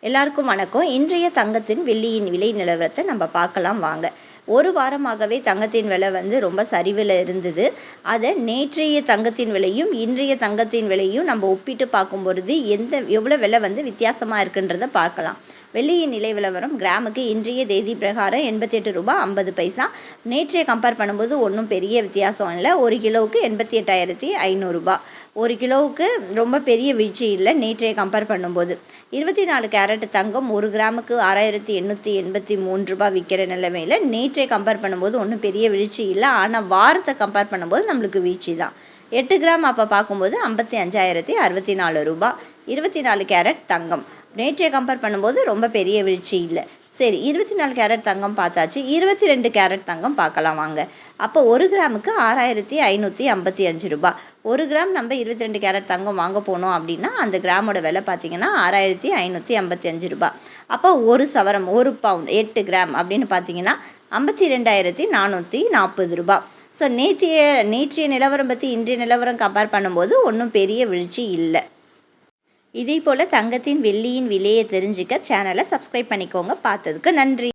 எல்லாருக்கும் வணக்கம். இன்றைய தங்கத்தின் வெள்ளியின் விலை நிலவரத்தை நம்ம பார்க்கலாம் வாங்க. ஒரு வாரமாகவே தங்கத்தின் விலை ரொம்ப சரிவில் இருந்தது. அதை நேற்றைய தங்கத்தின் விலையும் இன்றைய தங்கத்தின் விலையும் நம்ம ஒப்பிட்டு பார்க்கும் பொழுது எவ்வளோ விலை வித்தியாசமாக இருக்குன்றதை பார்க்கலாம். வெள்ளியின் நிலை விலவரம் கிராமுக்கு இன்றைய தேதி பிரகாரம் 88 ரூபாய் 50 பைசா. நேற்றைய கம்பேர் பண்ணும்போது ஒன்றும் பெரிய வித்தியாசம் இல்லை. ஒரு கிலோவுக்கு 88,500 ரூபாய். ஒரு கிலோவுக்கு ரொம்ப பெரிய வீழ்ச்சி இல்லை நேற்றைய கம்பேர் பண்ணும்போது. 24 கேரட் தங்கம் 1 கிராமுக்கு 6,883 ரூபாய் விற்கிற நிலைமையில் நேற்றைய கம்பேர் பண்ணும்போது ஒன்றும் பெரிய வீழ்ச்சி இல்லை. ஆனால் வாரத்தை கம்பேர் பண்ணும்போது நம்மளுக்கு வீழ்ச்சி தான். 8 கிராம் அப்போ பார்க்கும்போது 55,064 ரூபாய். 24 கேரட் தங்கம் நேற்றைய கம்பேர் பண்ணும்போது ரொம்ப பெரிய வீழ்ச்சி இல்லை. சரி, 24 கேரட் தங்கம் பார்த்தாச்சு. 22 கேரட் தங்கம் பார்க்கலாம் வாங்க. அப்போ 1 கிராமுக்கு 6,555 ரூபாய். 1 கிராம் நம்ம 22 கேரட் தங்கம் வாங்க போனோம் அப்படின்னா அந்த கிராமோட விலை பார்த்தீங்கன்னா 6,555 ரூபாய். அப்போ ஒரு சவரம் 1 பவுண்ட் 8 கிராம் அப்படின்னு பார்த்தீங்கன்னா 52,440 ரூபாய். ஸோ நேற்றைய நிலவரம் பற்றி இன்றைய நிலவரம் கம்பேர் பண்ணும்போது ஒன்றும் பெரிய வீழ்ச்சி இல்லை. இதே போல் தங்கத்தின் வெள்ளியின் விலையை தெரிஞ்சுக்க சேனலை சப்ஸ்கிரைப் பண்ணிக்கோங்க. பார்த்ததுக்கு நன்றி.